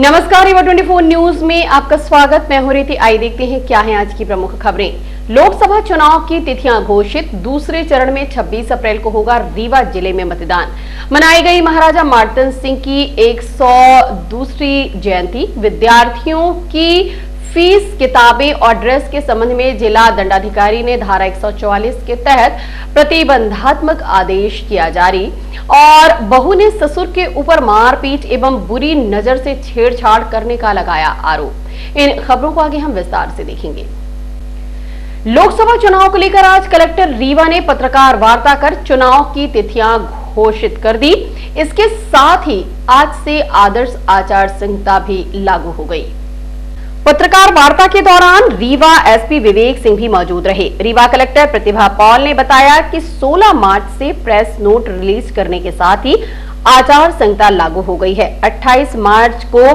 नमस्कार, रीवा 24 न्यूज में आपका स्वागत। मैं हूं रीति। आइए देखते हैं क्या है आज की प्रमुख खबरें। लोकसभा चुनाव की तिथियां घोषित। दूसरे चरण में 26 अप्रैल को होगा रीवा जिले में मतदान। मनाई गई महाराजा मार्तंड सिंह की 102वीं जयंती। विद्यार्थियों की फीस, किताबें और ड्रेस के संबंध में जिला दंडाधिकारी ने धारा 144 के तहत प्रतिबंधात्मक आदेश किया जारी। और बहू ने ससुर के ऊपर मारपीट एवं बुरी नजर से छेड़छाड़ करने का लगाया आरोप। इन खबरों को आगे हम विस्तार से देखेंगे। लोकसभा चुनाव को लेकर आज कलेक्टर रीवा ने पत्रकार वार्ता कर चुनाव की तिथियां घोषित कर दी। इसके साथ ही आज से आदर्श आचार संहिता भी लागू हो गई। पत्रकार वार्ता के दौरान रीवा एसपी विवेक सिंह भी मौजूद रहे। रीवा कलेक्टर प्रतिभा पॉल ने बताया कि 16 मार्च से प्रेस नोट रिलीज करने के साथ ही आचार संहिता लागू हो गई है। 28 मार्च को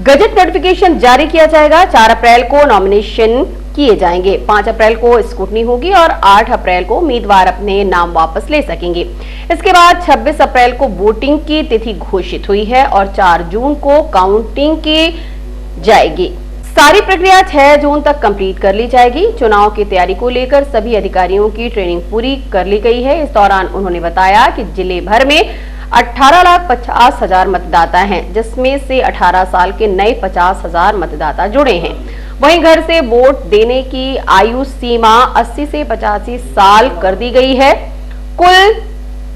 गजट नोटिफिकेशन जारी किया जाएगा। 4 अप्रैल को नॉमिनेशन किए जाएंगे। 5 अप्रैल को स्क्रूटनी होगी और 8 अप्रैल को उम्मीदवार अपने नाम वापस ले सकेंगे। इसके बाद 26 अप्रैल को वोटिंग की तिथि घोषित हुई है और 4 जून को काउंटिंग की जाएगी। सारी प्रक्रिया 6 जून तक कंप्लीट कर ली जाएगी। चुनाव की तैयारी को लेकर सभी अधिकारियों की ट्रेनिंग पूरी कर ली गई है। इस दौरान उन्होंने बताया कि जिले भर में 18,50,000 मतदाता हैं, जिसमें से 18 साल के नए 50,000 मतदाता जुड़े हैं। वहीं घर से वोट देने की आयु सीमा 80 से 85 साल कर दी गई है। कुल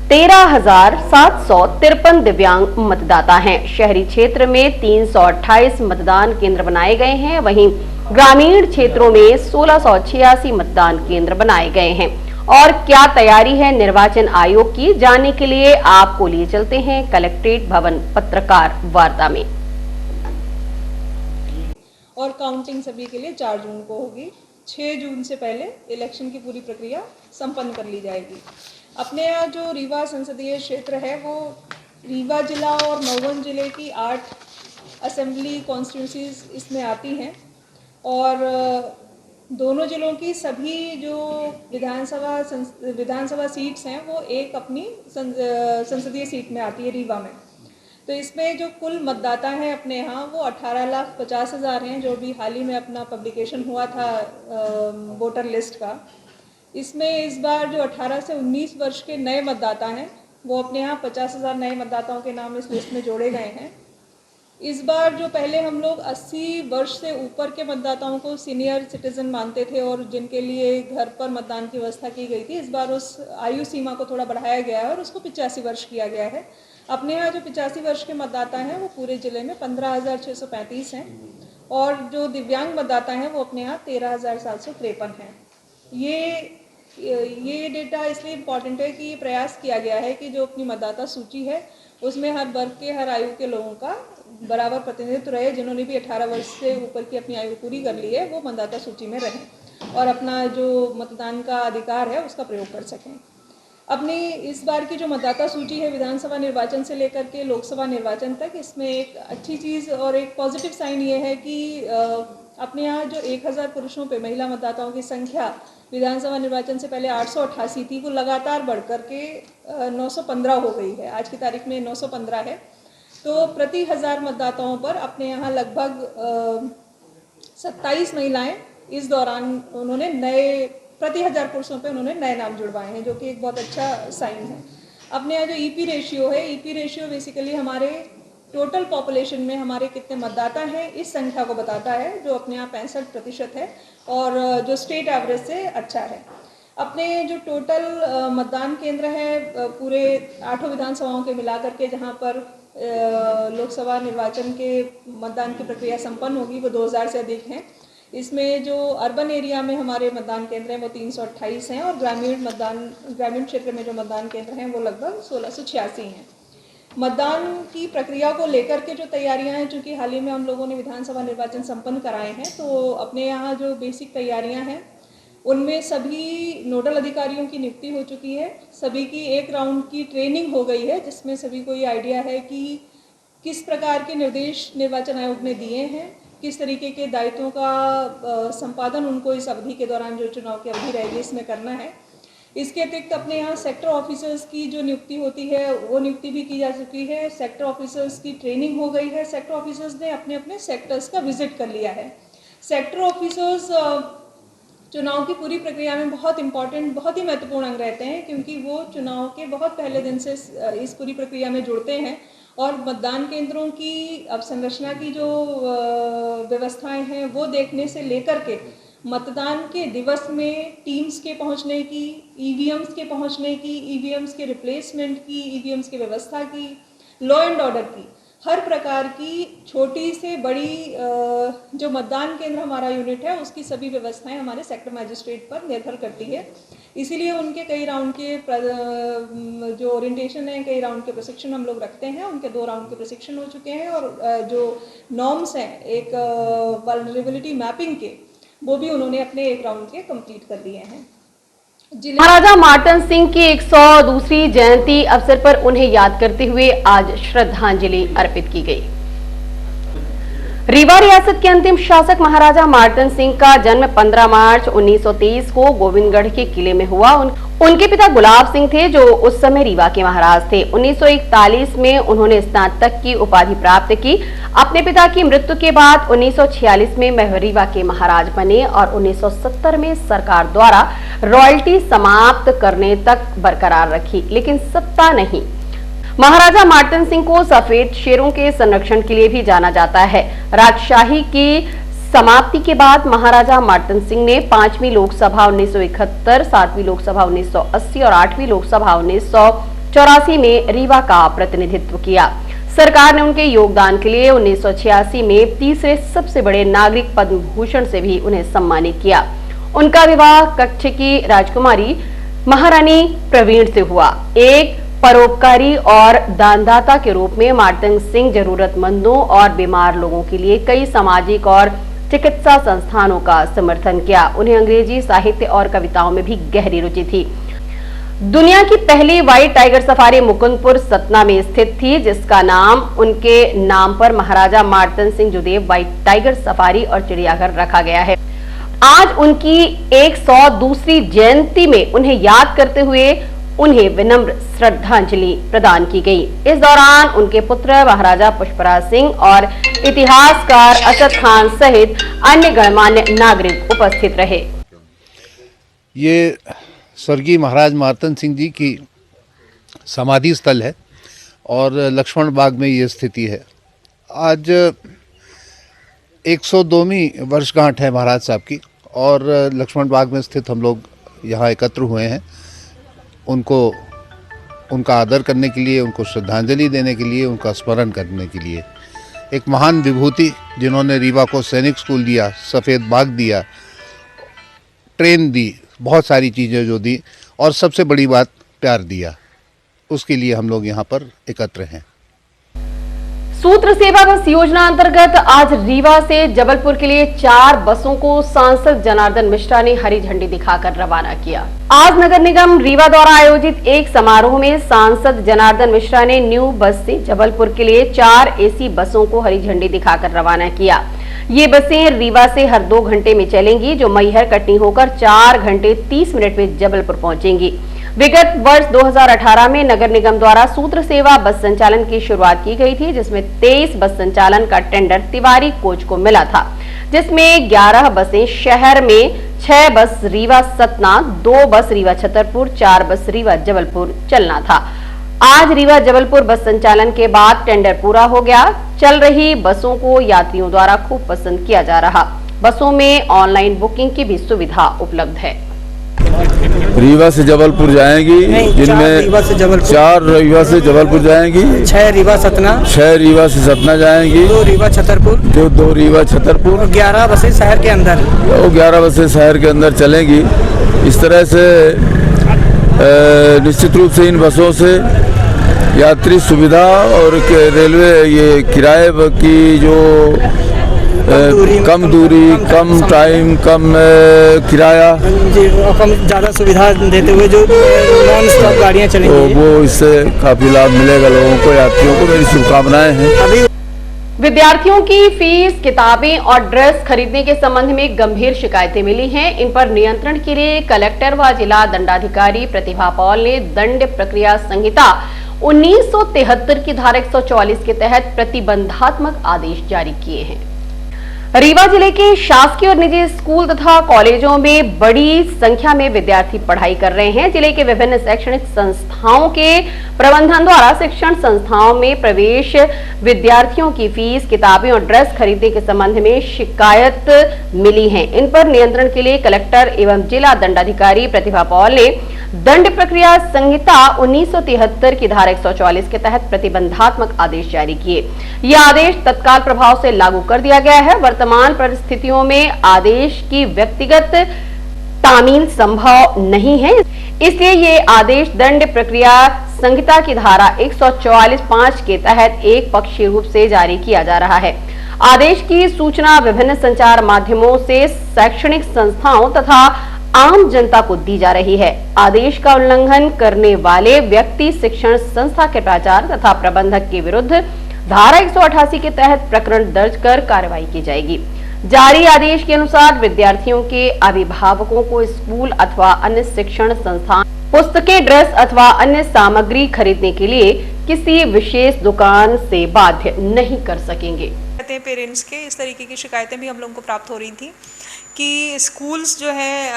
13,753 दिव्यांग मतदाता हैं। शहरी क्षेत्र में 328 मतदान केंद्र बनाए गए हैं। वहीं ग्रामीण क्षेत्रों में 1686 मतदान केंद्र बनाए गए हैं। और क्या तैयारी है निर्वाचन आयोग की, जानने के लिए आपको लिए चलते हैं कलेक्ट्रेट भवन पत्रकार वार्ता में। और काउंटिंग सभी के लिए 4 जून को होगी। 6 जून से पहले इलेक्शन की पूरी प्रक्रिया संपन्न कर ली जाएगी। अपने यहाँ जो रीवा संसदीय क्षेत्र है वो रीवा जिला और मऊवन जिले की 8 असेंबली कॉन्स्टिट्यूंसीज इसमें आती हैं। और दोनों जिलों की सभी जो विधानसभा सीट्स हैं वो एक अपनी संसदीय सीट में आती है रीवा में। तो इसमें जो कुल मतदाता हैं अपने यहाँ वो 18,50,000 हैं, जो भी हाल ही में अपना पब्लिकेशन हुआ था वोटर लिस्ट का। इसमें इस बार जो 18 से 19 वर्ष के नए मतदाता हैं वो अपने यहाँ 50,000 नए मतदाताओं के नाम इस लिस्ट में जोड़े गए हैं। इस बार जो पहले हम लोग 80 वर्ष से ऊपर के मतदाताओं को सीनियर सिटीजन मानते थे और जिनके लिए घर पर मतदान की व्यवस्था की गई थी, इस बार उस आयु सीमा को थोड़ा बढ़ाया गया है और उसको 85 वर्ष किया गया है। अपने यहाँ जो 85 वर्ष के मतदाता हैं वो पूरे जिले में 15,635 हैं और जो दिव्यांग मतदाता हैं वो अपने यहाँ 13,753 हैं। ये डेटा इसलिए इम्पॉर्टेंट है कि ये प्रयास किया गया है कि जो अपनी मतदाता सूची है उसमें हर वर्ग के, हर आयु के लोगों का बराबर प्रतिनिधित्व रहे। जिन्होंने भी 18 वर्ष से ऊपर की अपनी आयु पूरी कर ली है वो मतदाता सूची में रहें और अपना जो मतदान का अधिकार है उसका प्रयोग कर सकें। अपनी इस बार की जो मतदाता सूची है विधानसभा निर्वाचन से लेकर के लोकसभा निर्वाचन तक, इसमें एक अच्छी चीज़ और एक पॉजिटिव साइन ये है कि अपने यहाँ जो 1000 पुरुषों पे महिला मतदाताओं की संख्या विधानसभा निर्वाचन से पहले 888 थी, वो लगातार बढ़कर के 915 हो गई है। आज की तारीख में 915 है। तो प्रति 1000 मतदाताओं पर अपने यहाँ लगभग 27 महिलाएं इस दौरान उन्होंने प्रति 1000 पुरुषों पे उन्होंने नए नाम जुड़वाए हैं, जो कि एक बहुत अच्छा साइन है। अपने यहाँ जो ईपी रेशियो है, ईपी रेशियो बेसिकली हमारे टोटल पॉपुलेशन में हमारे कितने मतदाता हैं इस संख्या को बताता है, जो अपने यहाँ 65% है और जो स्टेट एवरेज से अच्छा है। अपने जो टोटल मतदान केंद्र है पूरे 8 विधानसभाओं के मिलाकर के, जहाँ पर लोकसभा निर्वाचन के मतदान की प्रक्रिया संपन्न होगी, वो 2000 से अधिक हैं। इसमें जो अर्बन एरिया में हमारे मतदान केंद्र हैं वो 328 हैं और ग्रामीण क्षेत्र में जो मतदान केंद्र हैं वो लगभग 1686 हैं। मतदान की प्रक्रिया को लेकर के जो तैयारियां हैं, चूँकि हाल ही में हम लोगों ने विधानसभा निर्वाचन संपन्न कराए हैं, तो अपने यहाँ जो बेसिक तैयारियां हैं उनमें सभी नोडल अधिकारियों की नियुक्ति हो चुकी है। सभी की एक राउंड की ट्रेनिंग हो गई है, जिसमें सभी को ये आइडिया है कि किस प्रकार के निर्देश निर्वाचन आयोग ने दिए हैं, किस तरीके के दायित्वों का संपादन उनको इस अवधि के दौरान, जो चुनाव की अवधि रहेगी, इसमें करना है। इसके अतिरिक्त अपने यहाँ सेक्टर ऑफिसर्स की जो नियुक्ति होती है वो नियुक्ति भी की जा चुकी है। सेक्टर ऑफिसर्स की ट्रेनिंग हो गई है। सेक्टर ऑफिसर्स ने अपने अपने सेक्टर्स का विजिट कर लिया है। सेक्टर ऑफिसर्स चुनाव की पूरी प्रक्रिया में बहुत इम्पॉर्टेंट, बहुत ही महत्वपूर्ण अंग रहते हैं, क्योंकि वो चुनाव के बहुत पहले दिन से इस पूरी प्रक्रिया में जुड़ते हैं और मतदान केंद्रों की अवसंरचना की जो व्यवस्थाएं हैं वो देखने से लेकर के मतदान के दिवस में टीम्स के पहुंचने की, ईवीएम्स के पहुंचने की, ईवीएम्स के रिप्लेसमेंट की, ईवीएम्स की व्यवस्था की, लॉ एंड ऑर्डर की, हर प्रकार की छोटी से बड़ी जो मतदान केंद्र हमारा यूनिट है उसकी सभी व्यवस्थाएं हमारे सेक्टर मजिस्ट्रेट पर निर्भर करती है। इसीलिए उनके कई राउंड के जो ओरिएंटेशन है, कई राउंड के प्रशिक्षण हम लोग रखते हैं। उनके 2 राउंड के प्रशिक्षण हो चुके हैं और जो नॉर्म्स हैं एक वल्नरेबिलिटी मैपिंग के, वो भी उन्होंने अपने 1 राउंड के कंप्लीट कर लिए हैं। महाराजा मार्तन सिंह की 102वीं जयंती अवसर पर उन्हें याद करते हुए आज श्रद्धांजलि अर्पित की गई। रीवा रियासत के अंतिम शासक महाराजा मार्तन सिंह का जन्म 15 मार्च 1923 को गोविंदगढ़ के किले में हुआ। उनके पिता गुलाब सिंह थे जो उस समय रीवा के महाराज थे। 1941 में उन्होंने स्नातक की उपाधि प्राप्त की। अपने पिता की मृत्यु के बाद 1946 में वह रीवा के महाराज बने और 1970 में सरकार द्वारा रॉयल्टी समाप्त करने तक बरकरार रखी, लेकिन सत्ता नहीं। महाराजा मार्तन सिंह को सफेद शेरों के संरक्षण के लिए भी जाना जाता है। राजशाही की समाप्ति के बाद महाराजा मार्तन सिंह ने 5वीं लोकसभा 1971, 7वीं लोकसभा 1980 और 8वीं लोकसभा 1984 में रीवा का प्रतिनिधित्व किया। सरकार ने उनके योगदान के लिए 1986 में तीसरे सबसे बड़े नागरिक पद्म भूषण से भी उन्हें सम्मानित किया। उनका विवाह कच्छ की राजकुमारी महारानी प्रवीण से हुआ। एक परोपकारी और दानदाता के रूप में मार्तन सिंह जरूरतमंदों और बीमार लोगों के लिए कई सामाजिक और चिकित्सा संस्थानों का समर्थन किया। उन्हें अंग्रेजी साहित्य और कविताओं में भी गहरी रुचि थी। दुनिया की पहली white tiger safari Mukundpur Satna में स्थित थी, जिसका नाम उनके नाम पर Maharaja Martand Singh Judev white tiger safari और चिड़ियाघर रखा गया है। आज उनकी 102वीं जयंती में उन्हें याद करते हुए उन्हें विनम्र श्रद्धांजलि प्रदान की गई। इस दौरान उनके पुत्र महाराजा पुष्पराज सिंह और इतिहासकार असद खान सहित अन्य गणमान्य नागरिक उपस्थित रहे। ये स्वर्गीय महाराज मार्तन सिंह जी की समाधि स्थल है और लक्ष्मण बाग में ये स्थिति है। आज 102वीं वर्षगांठ है महाराज साहब की और लक्ष्मण बाग में स्थित हम लोग यहाँ एकत्र हुए हैं उनको उनका आदर करने के लिए, उनको श्रद्धांजलि देने के लिए, उनका स्मरण करने के लिए। एक महान विभूति जिन्होंने रीवा को सैनिक स्कूल दिया, सफ़ेद बाग दिया, ट्रेन दी, बहुत सारी चीज़ें जो दी और सबसे बड़ी बात प्यार दिया, उसके लिए हम लोग यहाँ पर एकत्र हैं। सूत्र सेवा बस योजना अंतर्गत आज रीवा से जबलपुर के लिए 4 बसों को सांसद जनार्दन मिश्रा ने हरी झंडी दिखाकर रवाना किया। आज नगर निगम रीवा द्वारा आयोजित एक समारोह में सांसद जनार्दन मिश्रा ने न्यू बस से जबलपुर के लिए 4 एसी बसों को हरी झंडी दिखाकर रवाना किया। ये बसें रीवा से हर 2 घंटे में चलेंगी, जो मैहर कटनी होकर 4 घंटे 30 मिनट में जबलपुर पहुंचेंगी। विगत वर्ष 2018 में नगर निगम द्वारा सूत्र सेवा बस संचालन की शुरुआत की गई थी, जिसमें 23 बस संचालन का टेंडर तिवारी कोच को मिला था, जिसमें 11 बसें शहर में, 6 बस रीवा सतना, 2 बस रीवा छतरपुर, 4 बस रीवा जबलपुर चलना था। आज रीवा जबलपुर बस संचालन के बाद टेंडर पूरा हो गया। चल रही बसों को यात्रियों द्वारा खूब पसंद किया जा रहा। बसों में ऑनलाइन बुकिंग की भी सुविधा उपलब्ध है। रीवा से जबलपुर जाएंगी, जिनमें 4 रीवा से जबलपुर जाएंगी, 6 रीवा सतना, 6 रीवा से सतना जाएंगी, 2 रीवा छतरपुर, जो 2 रीवा छतरपुर, और 11 बसें शहर के अंदर, वो 11 बसें शहर के अंदर चलेंगी। इस तरह से निश्चित रूप से इन बसों से यात्री सुविधा और रेलवे ये किराए की जो कम दूरी, कम टाइम, कम किराया, कम ज़्यादा सुविधा देते हुए जो नॉन स्टॉप गाड़ियाँ चलेंगी, तो वो इससे काफ़ी लाभ मिलेगा लोगों को, यात्रियों को। मेरी शुभकामनाएं हैं। विद्यार्थियों की फीस, किताबें और ड्रेस खरीदने के संबंध में गंभीर शिकायतें मिली हैं। इन पर नियंत्रण के लिए कलेक्टर व जिला दंडाधिकारी प्रतिभा पॉल ने दंड प्रक्रिया संहिता 1973 की धारा 144 के तहत प्रतिबंधात्मक आदेश जारी किए हैं। रीवा जिले के शासकीय और निजी स्कूल तथा कॉलेजों में बड़ी संख्या में विद्यार्थी पढ़ाई कर रहे हैं। जिले के विभिन्न शैक्षणिक संस्थाओं के प्रबंधन द्वारा शिक्षण संस्थाओं में प्रवेश, विद्यार्थियों की फीस, किताबें और ड्रेस खरीदने के संबंध में शिकायत मिली है। इन पर नियंत्रण के लिए कलेक्टर एवं जिला दंडाधिकारी प्रतिभा पॉल ने दंड प्रक्रिया संहिता 1973 की धारा 144 के तहत प्रतिबंधात्मक आदेश जारी किए। यह आदेश तत्काल प्रभाव से लागू कर दिया गया है। वर्तमान परिस्थितियों में आदेश की व्यक्तिगत तामील संभव नहीं है, इसलिए ये आदेश दंड प्रक्रिया संहिता की धारा 144(5) के तहत एक पक्षीय रूप से जारी किया जा रहा है। आदेश की सूचना विभिन्न संचार माध्यमों से शैक्षणिक संस्थाओं तथा आम जनता को दी जा रही है। आदेश का उल्लंघन करने वाले व्यक्ति, शिक्षण संस्था के प्राचार्य तथा प्रबंधक के विरुद्ध धारा 188 के तहत प्रकरण दर्ज कर कार्रवाई की जाएगी। जारी आदेश के अनुसार विद्यार्थियों के अभिभावकों को स्कूल अथवा अन्य शिक्षण संस्थान पुस्तकें, ड्रेस अथवा अन्य सामग्री खरीदने के लिए किसी विशेष दुकान से बाध्य नहीं कर सकेंगे। पेरेंट्स के इस तरीके की शिकायतें भी हम लोगों को प्राप्त हो रही थी कि स्कूल्स जो हैं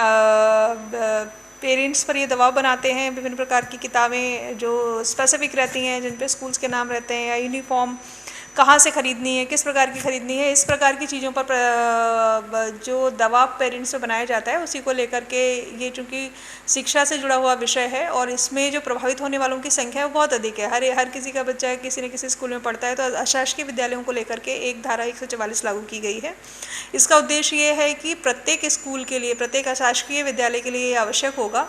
पेरेंट्स पर ये दबाव बनाते हैं। विभिन्न प्रकार की किताबें जो स्पेसिफिक रहती हैं, जिन पे स्कूल्स के नाम रहते हैं, या यूनिफॉर्म कहाँ से ख़रीदनी है, किस प्रकार की ख़रीदनी है, इस प्रकार की चीज़ों पर जो दबाव पेरेंट्स पे बनाया जाता है, उसी को लेकर के ये चूँकि शिक्षा से जुड़ा हुआ विषय है और इसमें जो प्रभावित होने वालों की संख्या है वो बहुत अधिक है। हर किसी का बच्चा किसी न किसी स्कूल में पढ़ता है, तो अशासकीय विद्यालयों को लेकर के एक धारा 144 लागू की गई है। इसका उद्देश्य ये है कि प्रत्येक स्कूल के लिए, प्रत्येक अशासकीय विद्यालय के लिए ये आवश्यक होगा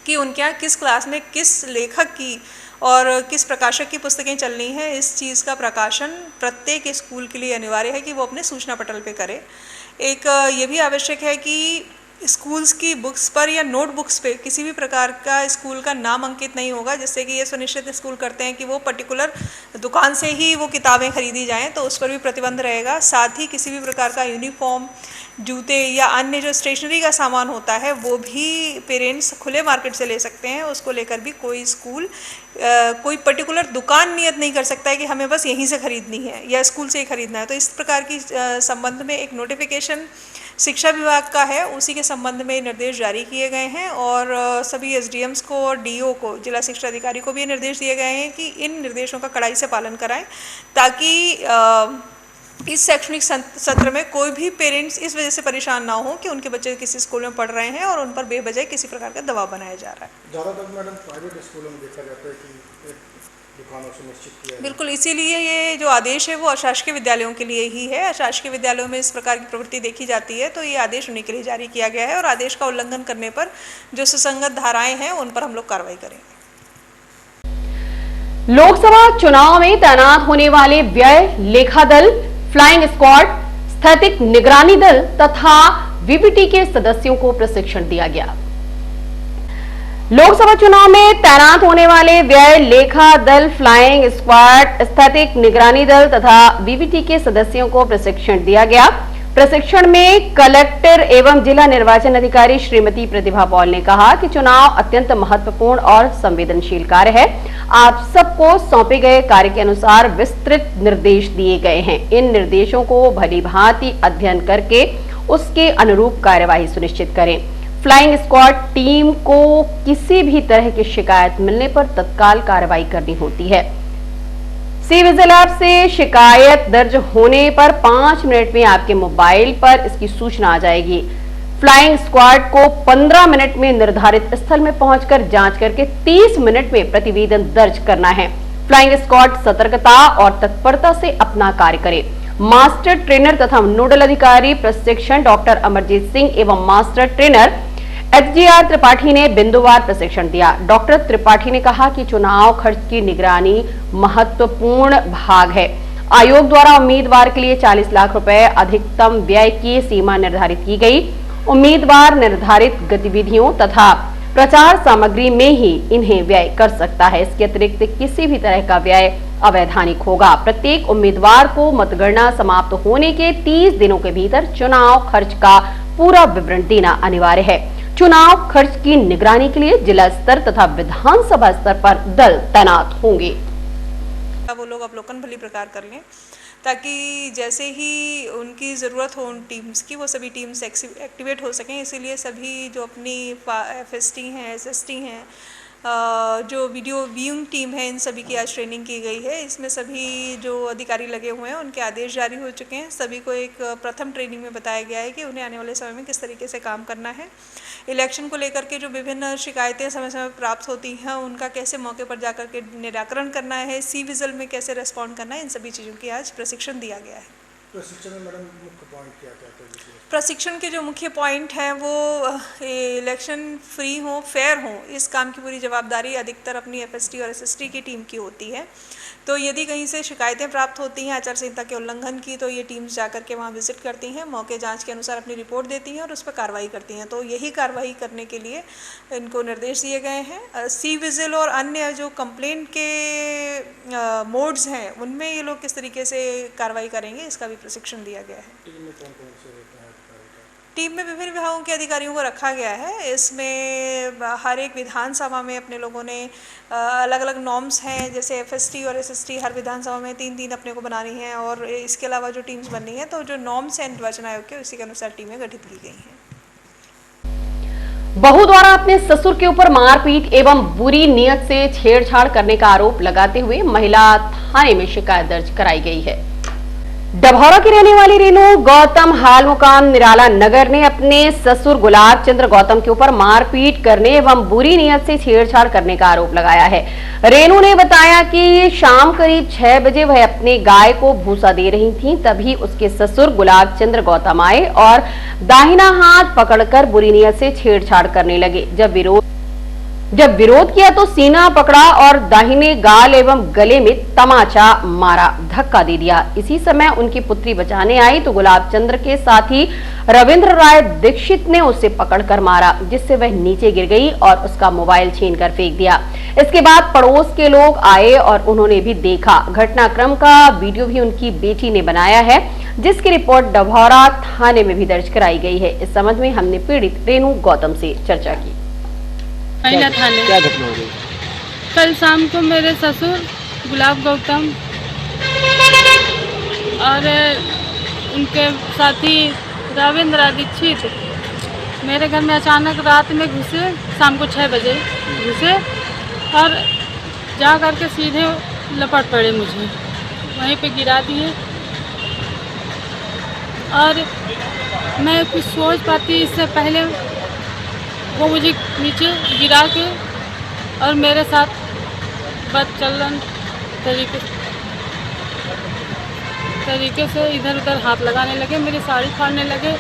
कि उनके यहाँ किस क्लास में किस लेखक की और किस प्रकाशक की पुस्तकें चलनी हैं, इस चीज़ का प्रकाशन प्रत्येक स्कूल के लिए अनिवार्य है कि वो अपने सूचना पटल पे करे। एक ये भी आवश्यक है कि स्कूल्स की बुक्स पर या नोटबुक्स पे किसी भी प्रकार का स्कूल का नाम अंकित नहीं होगा, जिससे कि ये सुनिश्चित स्कूल करते हैं कि वो पर्टिकुलर दुकान से ही वो किताबें खरीदी जाएं, तो उस पर भी प्रतिबंध रहेगा। साथ ही किसी भी प्रकार का यूनिफॉर्म, जूते या अन्य जो स्टेशनरी का सामान होता है वो भी पेरेंट्स खुले मार्केट से ले सकते हैं। उसको लेकर भी कोई स्कूल कोई पर्टिकुलर दुकान नियत नहीं कर सकता है कि हमें बस यहीं से खरीदनी है या स्कूल से ही खरीदना है। तो इस प्रकार की संबंध में एक नोटिफिकेशन शिक्षा विभाग का है, उसी के संबंध में निर्देश जारी किए गए हैं और सभी एसडीएम्स को और डीओ को, जिला शिक्षा अधिकारी को भी ये निर्देश दिए गए हैं कि इन निर्देशों का कड़ाई से पालन कराएं, ताकि इस शैक्षणिक सत्र में कोई भी पेरेंट्स इस वजह से परेशान ना हो कि उनके बच्चे किसी स्कूल में पढ़ रहे हैं और उन पर बेवजह किसी प्रकार का दबाव बनाया जा रहा है। ज़्यादातर मैडम प्राइवेट स्कूलों में देखा जाता है कि दुकानों से निश्चित किया है। बिल्कुल, इसीलिए ये जो आदेश है वो अशासकीय विद्यालयों के लिए ही है। अशासकीय विद्यालयों में इस प्रकार की प्रवृत्ति देखी जाती है, तो ये आदेश उन्हीं के लिए जारी किया गया है और आदेश का उल्लंघन करने पर जो सुसंगत धाराएं हैं उन पर हम लोग कार्रवाई करेंगे। लोकसभा चुनाव में तैनात होने वाले व्यय लेखा दल, फ्लाइंग स्क्वाड, स्थैतिक निगरानी दल तथा वीवीटी के सदस्यों को प्रशिक्षण दिया गया। लोकसभा चुनाव में तैनात होने वाले व्यय लेखा दल, फ्लाइंग स्क्वाड, स्थैतिक निगरानी दल तथा वीवीटी के सदस्यों को प्रशिक्षण दिया गया। प्रशिक्षण में कलेक्टर एवं जिला निर्वाचन अधिकारी श्रीमती प्रतिभा पॉल ने कहा कि चुनाव अत्यंत महत्वपूर्ण और संवेदनशील कार्य है। आप सबको सौंपे गए कार्य के अनुसार विस्तृत निर्देश दिए गए हैं। इन निर्देशों को भलीभांति अध्ययन करके उसके अनुरूप कार्यवाही सुनिश्चित करें। फ्लाइंग स्क्वाड टीम को किसी भी तरह की शिकायत मिलने पर तत्काल कार्रवाई करनी होती है। सी विजिल ऐप से शिकायत दर्ज होने पर 5 मिनट में आपके मोबाइल पर इसकी सूचना आ जाएगी। फ्लाइंग स्क्वाड को 15 मिनट में निर्धारित स्थल में पहुंचकर जांच करके 30 मिनट में प्रतिवेदन दर्ज करना है। फ्लाइंग स्क्वाड सतर्कता और तत्परता से अपना कार्य करे। मास्टर ट्रेनर तथा नोडल अधिकारी प्रशिक्षण डॉक्टर अमरजीत सिंह एवं मास्टर ट्रेनर एचजीआर त्रिपाठी ने बिंदुवार प्रशिक्षण दिया। डॉक्टर त्रिपाठी ने कहा कि चुनाव खर्च की निगरानी महत्वपूर्ण भाग है। आयोग द्वारा उम्मीदवार के लिए 40 लाख रुपए अधिकतम व्यय की सीमा निर्धारित की गई। उम्मीदवार निर्धारित गतिविधियों तथा प्रचार सामग्री में ही इन्हें व्यय कर सकता है। इसके अतिरिक्त किसी भी तरह का व्यय अवैधानिक होगा। प्रत्येक उम्मीदवार को मतगणना समाप्त होने के 30 दिनों के भीतर चुनाव खर्च का पूरा विवरण देना अनिवार्य है। चुनाव खर्च की निगरानी के लिए जिला स्तर तथा विधानसभा स्तर पर दल तैनात होंगे। वो लोग अवलोकन भली प्रकार कर लें, ताकि जैसे ही उनकी ज़रूरत हो उन टीम्स की, वो सभी टीम्स एक्टिवेट हो सकें। इसीलिए सभी जो अपनी FST हैं, SST हैं, जो वीडियो व्यूइंग टीम है, इन सभी की आज ट्रेनिंग की गई है। इसमें सभी जो अधिकारी लगे हुए हैं उनके आदेश जारी हो चुके हैं। सभी को एक प्रथम ट्रेनिंग में बताया गया है कि उन्हें आने वाले समय में किस तरीके से काम करना है। इलेक्शन को लेकर के जो विभिन्न शिकायतें समय समय पर प्राप्त होती हैं उनका कैसे मौके पर जाकर के निराकरण करना है, सी विजिल में कैसे रेस्पॉन्ड करना है, इन सभी चीज़ों की आज प्रशिक्षण दिया गया है। प्रशिक्षण में मैडम मुख्य पॉइंट क्या क्या है? प्रशिक्षण के जो मुख्य पॉइंट हैं वो इलेक्शन फ्री हो, फेयर हो, इस काम की पूरी जवाबदारी अधिकतर अपनी FST और SST की टीम की होती है। तो यदि कहीं से शिकायतें प्राप्त होती हैं आचार संहिता के उल्लंघन की, तो ये टीम्स जाकर के वहाँ विजिट करती हैं, मौके जांच के अनुसार अपनी रिपोर्ट देती हैं और उस पर कार्रवाई करती हैं। तो यही कार्रवाई करने के लिए इनको निर्देश दिए गए हैं। सी विजिल और अन्य जो कंप्लेंट के मोड्स हैं उनमें ये लोग किस तरीके से कार्रवाई करेंगे, इसका भी प्रशिक्षण दिया गया है। टीम में कौन कौन से रहते हैं अधिकारी? टीम में विभिन्न विभागों के अधिकारियों को रखा गया है। इसमें हर एक विधानसभा में अपने लोगों ने अलग अलग नॉर्म्स हैं, जैसे FST और SST हर विधानसभा में 3-3 अपने को बनानी है, और इसके अलावा जो टीम्स बननी है तो जो नॉर्म्स हैं निर्वाचन आयोग के, उसी के अनुसार टीमें गठित की गई हैं। बहू द्वारा अपने ससुर के ऊपर मारपीट एवं बुरी नियत से छेड़छाड़ करने का आरोप लगाते हुए महिला थाने में शिकायत दर्ज कराई गई है। डभौरा की रहने वाली रेणु गौतम हाल मुकाम निराला नगर ने अपने ससुर गुलाब चंद्र गौतम के ऊपर मारपीट करने एवं बुरी नियत से छेड़छाड़ करने का आरोप लगाया है। रेणु ने बताया कि शाम करीब 6 बजे वह अपने गाय को भूसा दे रही थी, तभी उसके ससुर गुलाब चंद्र गौतम आए और दाहिना हाथ पकड़कर बुरी नियत से छेड़छाड़ करने लगे। जब विरोध किया तो सीना पकड़ा और दाहिने गाल एवं गले में तमाचा मारा, धक्का दे दिया। इसी समय उनकी पुत्री बचाने आई तो गुलाब चंद्र के साथी रविंद्र राय दीक्षित ने उसे पकड़कर मारा, जिससे वह नीचे गिर गई और उसका मोबाइल छीनकर फेंक दिया। इसके बाद पड़ोस के लोग आए और उन्होंने भी देखा। घटनाक्रम का वीडियो भी उनकी बेटी ने बनाया है, जिसकी रिपोर्ट डभौरा थाने में भी दर्ज कराई गई है। इस संबंध में हमने पीड़ित रेणु गौतम से चर्चा की। महिला थाने क्या घटना हो गई? कल शाम को मेरे ससुर गुलाब गौतम और उनके साथी रविंद्र दीक्षित मेरे घर में अचानक रात में घुसे। शाम को 6 बजे घुसे और जा कर के सीधे लपट पड़े, मुझे वहीं पे गिरा दिए। और मैं कुछ सोच पाती इससे पहले वो मुझे नीचे गिरा के और मेरे साथ बदचलन तरीके से इधर उधर हाथ लगाने लगे, मेरी साड़ी फाड़ने लगे।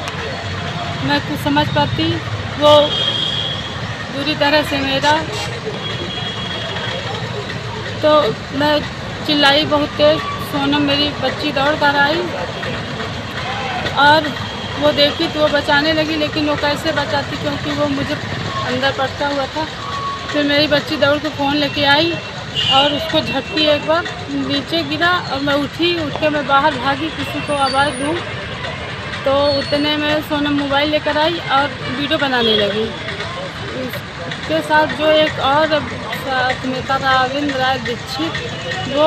मैं कुछ समझ पाती, वो बुरी तरह से मेरा, तो मैं चिल्लाई बहुत तेज। सोनम मेरी बच्ची दौड़ कर आई और वो देखी तो वो बचाने लगी, लेकिन वो कैसे बचाती क्योंकि वो मुझे अंदर पड़ता हुआ था। फिर मेरी बच्ची दौड़ के फ़ोन लेके आई और उसको झटकी एक बार, नीचे गिरा और मैं उठी। उठ के मैं बाहर भागी किसी को आवाज़ दूँ, तो उतने में सोनम मोबाइल लेकर आई और वीडियो बनाने लगी। उसके साथ जो एक और साथ में था रविंद्र राय दीक्षित, वो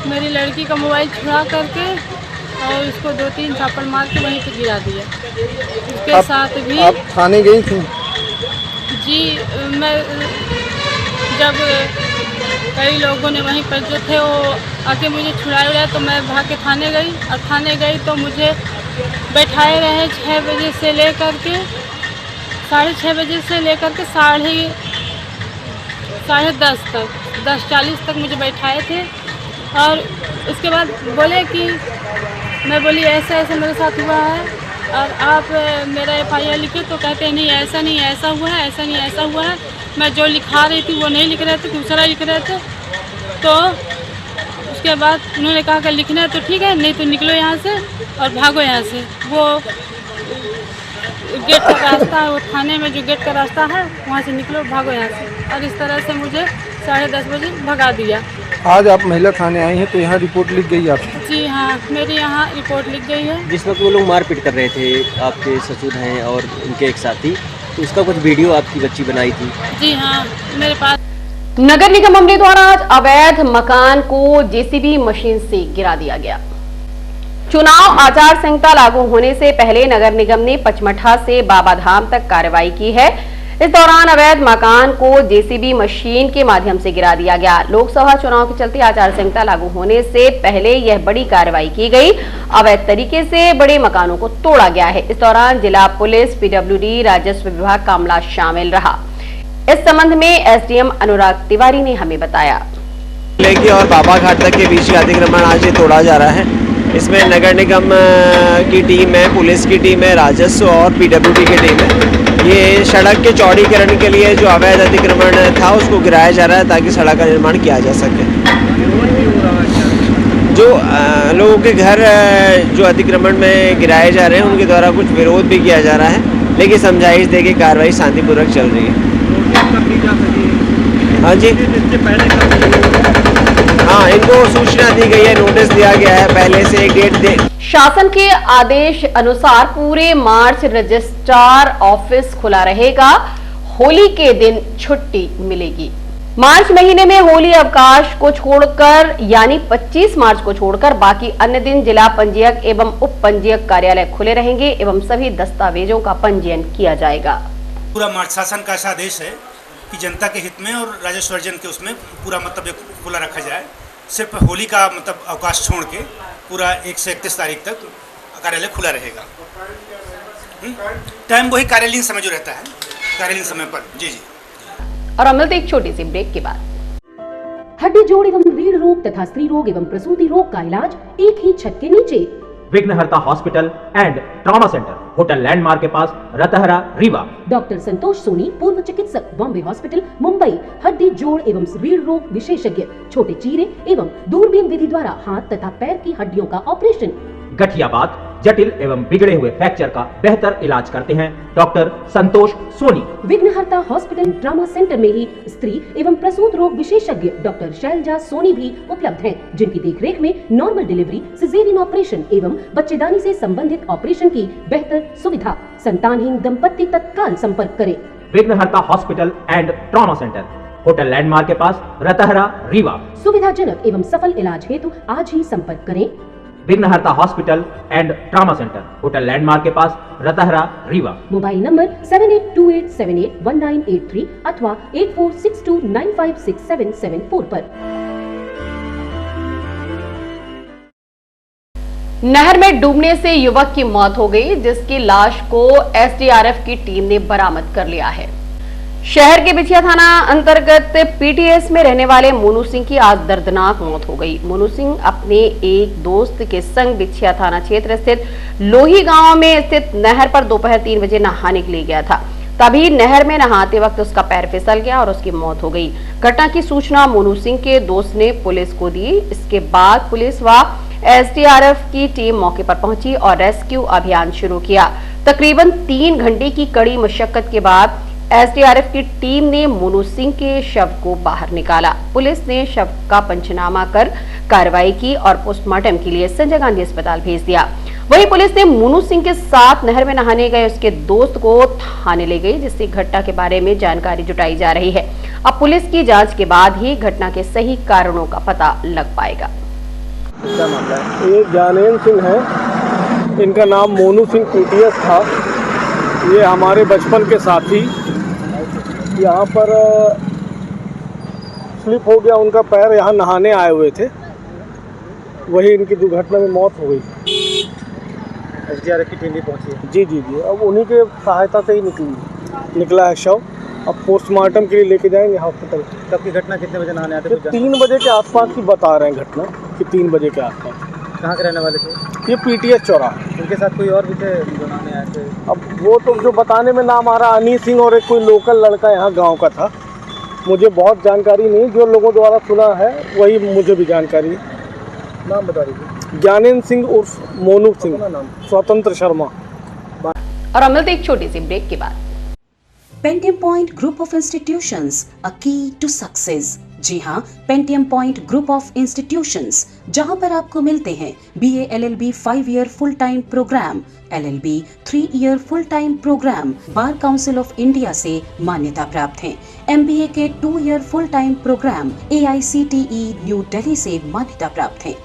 मेरी लड़की का मोबाइल छुड़ा करके और उसको 2-3 थप्पड़ मार के वहीं पे गिरा दिया। उसके साथ भी आप थाने गई थी? जी, मैं जब कई लोगों ने वहीं पर जो थे वो आके मुझे छुड़ाया उड़ाया तो मैं भाग के थाने गई। और थाने गई तो मुझे बैठाए रहे 6 बजे से लेकर के 6:30 बजे से लेकर के 10:30 तक, 10:40 तक मुझे बैठाए थे। और उसके बाद बोले कि मैं बोली ऐसा ऐसा मेरे साथ हुआ है और आप मेरा FIR लिखे, तो कहते हैं नहीं ऐसा नहीं ऐसा हुआ है, ऐसा नहीं ऐसा हुआ है। मैं जो लिखा रही थी वो नहीं लिख रहे थे, दूसरा लिख रहे थे। तो उसके बाद उन्होंने कहा कि लिखना है तो ठीक है, नहीं तो निकलो यहाँ से और भागो यहाँ से। वो गेट का रास्ता है, वो थाने में जो गेट का रास्ता है वहाँ से निकलो, भागो यहाँ से। और इस तरह से मुझे 10:30 बजे भगा दिया। आज आप महिला थाने आई हैं तो यहाँ रिपोर्ट लिख गई आपकी? जी हाँ, मेरी यहाँ रिपोर्ट लिख गई है। जिस वक्त वो लोग मारपीट कर रहे थे, आपके ससुर हैं और उनके एक साथी, तो उसका कुछ वीडियो आपकी बच्ची बनाई थी? जी हाँ, मेरे पास। नगर निगम अमले द्वारा आज अवैध मकान को जेसीबी मशीन से गिरा दिया गया। चुनाव आचार संहिता लागू होने से पहले नगर निगम ने पचमढ़ा से बाबाधाम तक कार्रवाई की है। इस दौरान अवैध मकान को जेसीबी मशीन के माध्यम से गिरा दिया गया। लोकसभा चुनाव के चलते आचार संहिता लागू होने से पहले यह बड़ी कार्रवाई की गई। अवैध तरीके से बड़े मकानों को तोड़ा गया है। इस दौरान जिला पुलिस, पीडब्ल्यूडी, राजस्व विभाग का अमला शामिल रहा। इस संबंध में एसडीएम अनुराग तिवारी ने हमें बताया। लेकी और बाबा घाट तक के बीच का अतिक्रमण आज ये तोड़ा जा रहा है। इसमें नगर निगम की टीम है, पुलिस की टीम है, राजस्व और पीडब्ल्यूडी की टीम है। ये सड़क के चौड़ीकरण के लिए जो अवैध अतिक्रमण था उसको गिराया जा रहा है ताकि सड़क का निर्माण किया जा सके। जो लोगों के घर जो अतिक्रमण में गिराए जा रहे हैं उनके द्वारा कुछ विरोध भी किया जा रहा है, लेकिन समझाइश दे के कार्रवाई शांतिपूर्वक चल रही है। हाँ जी, हाँ, इनको सूचना दी गई है, नोटिस दिया गया है, पहले से एक डेट दे। शासन के आदेश अनुसार पूरे मार्च रजिस्ट्रार ऑफिस खुला रहेगा। होली के दिन छुट्टी मिलेगी। मार्च महीने में होली अवकाश को छोड़कर यानी 25 मार्च को छोड़कर बाकी अन्य दिन जिला पंजीयक एवं उप पंजीयक कार्यालय खुले रहेंगे एवं सभी दस्तावेजों का पंजीयन किया जाएगा। पूरा मार्च शासन का ऐसा आदेश है कि जनता के हित में और राजस्व अर्जन के उसमें पूरा मतलब खुला रखा जाए। सिर्फ होली का मतलब अवकाश छोड़ के पूरा 1 से 31 तारीख तक कार्यालय खुला रहेगा। टाइम वही कार्यालयीन समय जो रहता है, कार्यालयीन समय पर। जी जी। और अब मिलते एक छोटी सी ब्रेक के बाद। हड्डी जोड़ एवं रीढ़ रोग तथा स्त्री रोग एवं प्रसूति रोग का इलाज एक ही छत के नीचे। विघ्नहर्ता hospital and trauma centre, hotel landmark के पास, रतहरा, रीवा। डॉक्टर संतोष सोनी, पूर्व चिकित्सक, बॉम्बे हॉस्पिटल, मुंबई। हड्डी जोड़ एवं रीढ़ रोग विशेषज्ञ, छोटे चीरे एवं दूरबीन विधि द्वारा हाथ तथा पैर की हड्डियों का ऑपरेशन। गठियाबात, जटिल एवं बिगड़े हुए फ्रैक्चर का बेहतर इलाज करते हैं डॉक्टर संतोष सोनी। विघ्नहर्ता हॉस्पिटल ट्रॉमा सेंटर में ही स्त्री एवं प्रसूत रोग विशेषज्ञ डॉक्टर शैलजा सोनी भी उपलब्ध हैं, जिनकी देखरेख में नॉर्मल डिलीवरी, सिजेरियन ऑपरेशन एवं बच्चेदानी से संबंधित ऑपरेशन की बेहतर सुविधा। संतानहीन दंपत्ति तत्काल संपर्क करें। विघ्नहर्ता hospital and trauma centre, hotel landmark के पास, रतहरा, रीवा। सुविधाजनक एवं सफल इलाज हेतु आज ही संपर्क करें। विघ्नहर्ता hospital and trauma centre, hotel landmark के पास, रतहरा, रीवा। मोबाइल नंबर 7828781983 अथवा 8462956774 पर। नहर में डूबने से युवक की मौत हो गई, जिसकी लाश को एसडीआरएफ की टीम ने बरामद कर लिया है। शहर के बिछिया थाना अंतर्गत पीटीएस में रहने वाले मोनू सिंह की आज दर्दनाक मौत हो गई। मोनू सिंह अपने एक दोस्त के संग बिछिया थाना क्षेत्र स्थित लोही गांव में स्थित नहर पर दोपहर 3 बजे नहाने के लिए गया था। तभी नहर में नहाते वक्त उसका पैर फिसल गया और उसकी मौत हो गई। घटना की सूचना मोनू सिंह के दोस्त ने पुलिस को दी। इसके बाद पुलिस व एसडीआरएफ की टीम मौके पर पहुंची और रेस्क्यू अभियान शुरू किया। तकरीबन 3 घंटे की कड़ी मशक्कत के बाद एसडीआरएफ की टीम ने मोनू सिंह के शव को बाहर निकाला। पुलिस ने शव का पंचनामा कर कार्रवाई की और पोस्टमार्टम के लिए संजय गांधी अस्पताल भेज दिया। वहीं पुलिस ने मोनू सिंह के साथ नहर में नहाने गए उसके दोस्त को थाने ले गई, जिससे घटना के बारे में जानकारी जुटाई जा रही है। अब पुलिस की जांच के बाद ही घटना के सही कारणों का पता लग पाएगा। क्या मामला है? ये ज्ञानेंद्र सिंह है, इनका नाम मोनू सिंह पीटीएस था। ये हमारे बचपन के साथी। यहाँ पर स्लिप हो गया उनका पैर, यहाँ नहाने आए हुए थे, वही इनकी दुर्घटना में मौत हो गई। एसडीआरएफ की टीम भी पहुंची है? जी जी जी, अब उन्हीं के सहायता से ही निकला है शव। अब पोस्टमार्टम के लिए लेके जाएंगे हॉस्पिटल। कब की घटना, कितने बजे नहाने आते थे? 3 बजे के आसपास की बता रहे हैं घटना कि 3 बजे के आसपास। कहाँ के रहने वाले थे? ये पीटीएस चौराहा। उनके साथ कोई और भी थे जो नहाने आए थे? अब वो तो जो बताने में नाम आ रहा अनिल सिंह और एक कोई लोकल लड़का यहाँ गांव का था। मुझे बहुत जानकारी नहीं, जो लोगों द्वारा सुना है वही मुझे भी जानकारी। नाम बता दीजिए। ज्ञानेंद्र सिंह उर्फ मोनू सिंह, स्वतंत्र शर्मा। और हम मिलते एक छोटी सी ब्रेक के बाद। Pentium point group of institutions, a key to success. जी हाँ, Pentium point group of institutions, जहाँ पर आपको मिलते हैं BA LLB 5 year full time program, LLB 3 year full time program bar council of India से मान्यता प्राप्त हैं। MBA के 2 year full time program AICTE new Delhi से मान्यता प्राप्त हैं।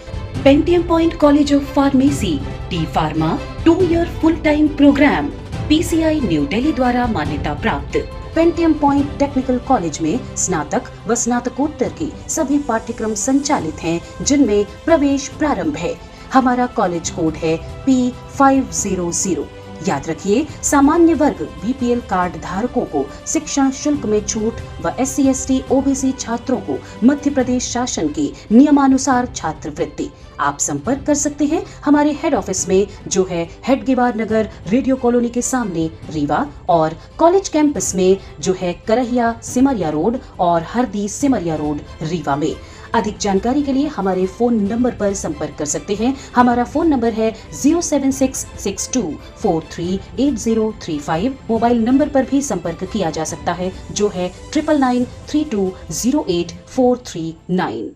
Pentium point college of pharmacy, D pharma 2 year full time program PCI New Delhi द्वारा मान्यता प्राप्त। पेंटियम पॉइंट टेक्निकल कॉलेज में स्नातक व स्नातकोत्तर के सभी पाठ्यक्रम संचालित हैं, जिनमें प्रवेश प्रारंभ है। हमारा कॉलेज कोड है P500। याद रखिए, सामान्य वर्ग BPL कार्ड धारकों को शिक्षण शुल्क में छूट व SC ST OBC छात्रों को मध्य प्रदेश शासन के नियमानुसार छात्रवृत्ति। आप संपर्क कर सकते हैं हमारे हेड ऑफिस में, जो है हेडगेवार नगर रेडियो कॉलोनी के सामने रीवा, और कॉलेज कैंपस में, जो है करहिया सिमरिया रोड और हरदी सिमरिया रोड रीवा में। अधिक जानकारी के लिए हमारे फोन नंबर पर संपर्क कर सकते हैं। हमारा फोन नंबर है 07662438035। मोबाइल नंबर पर भी संपर्क किया जा सकता है, जो है 9992084439।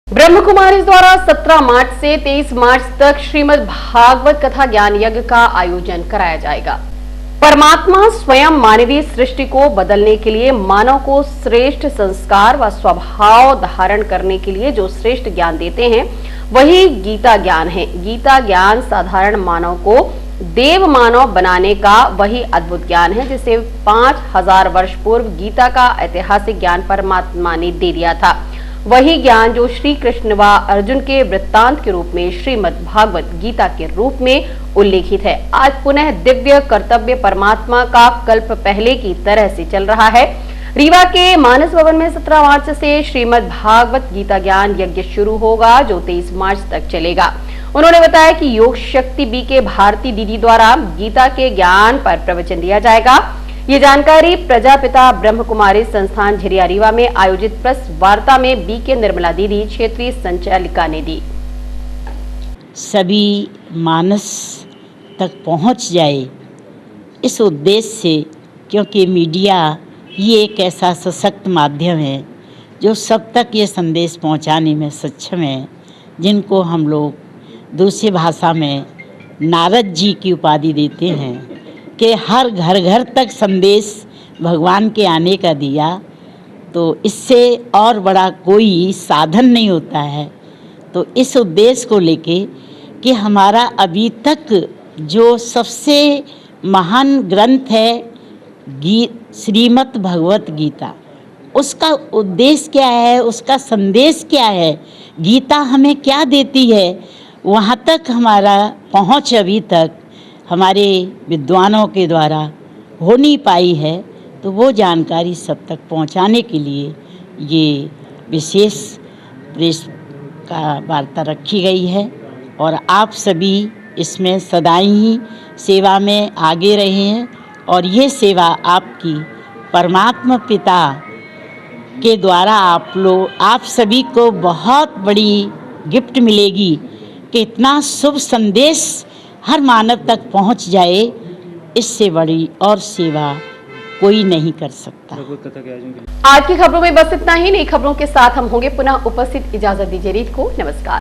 ब्रह्म कुमारी द्वारा 17 मार्च से 23 मार्च तक श्रीमद् भागवत कथा ज्ञान यज्ञ का आयोजन कराया जाएगा। परमात्मा स्वयं मानवीय सृष्टि को बदलने के लिए मानव को श्रेष्ठ संस्कार व स्वभाव धारण करने के लिए जो श्रेष्ठ ज्ञान देते हैं, वही गीता ज्ञान है। गीता ज्ञान साधारण मानव को देव मानव बनाने का वही अद्भुत ज्ञान है, जिसे 5000 वर्ष पूर्व गीता का ऐतिहासिक ज्ञान परमात्मा ने दे दिया था। वही ज्ञान जो श्री कृष्ण व अर्जुन के वृत्तांत के रूप में श्रीमद् भागवत गीता के रूप में उल्लेखित है, आज पुनः दिव्य कर्तव्य परमात्मा का कल्प पहले की तरह से चल रहा है। रीवा के मानस भवन में 17 मार्च से श्रीमद् भागवत गीता ज्ञान यज्ञ शुरू होगा, जो 23 मार्च तक चलेगा। उन्होंने बताया कि योग शक्ति बी के भारती दीदी द्वारा गीता के ज्ञान पर प्रवचन दिया जाएगा। ये जानकारी प्रजापिता ब्रह्म कुमारी संस्थान झिरिया रीवा में आयोजित प्रेस वार्ता में BK निर्मला दीदी क्षेत्रीय संचालिका ने दी। सभी मानस तक पहुंच जाए, इस उद्देश्य से, क्योंकि मीडिया ये एक ऐसा सशक्त माध्यम है जो सब तक ये संदेश पहुंचाने में सक्षम है, जिनको हम लोग दूसरी भाषा में नारद जी की उपाधि देते हैं कि हर घर घर तक संदेश भगवान के आने का दिया, तो इससे और बड़ा कोई साधन नहीं होता है। तो इस उद्देश्य को लेके कि हमारा अभी तक जो सबसे महान ग्रंथ है श्रीमद् भगवत गीता, उसका उद्देश्य क्या है, उसका संदेश क्या है, गीता हमें क्या देती है, वहाँ तक हमारा पहुँच अभी तक हमारे विद्वानों के द्वारा हो नहीं पाई है। तो वो जानकारी सब तक पहुंचाने के लिए ये विशेष प्रेस का वार्ता रखी गई है, और आप सभी इसमें सदाई ही सेवा में आगे रहे हैं, और ये सेवा आपकी परमात्मा पिता के द्वारा आप सभी को बहुत बड़ी गिफ्ट मिलेगी कि इतना शुभ संदेश हर मानव तक पहुंच जाए। इससे बड़ी और सेवा कोई नहीं कर सकता। आज की खबरों में बस इतना ही। नई खबरों के साथ हम होंगे पुनः उपस्थित। इजाजत दीजिए रीत को। नमस्कार।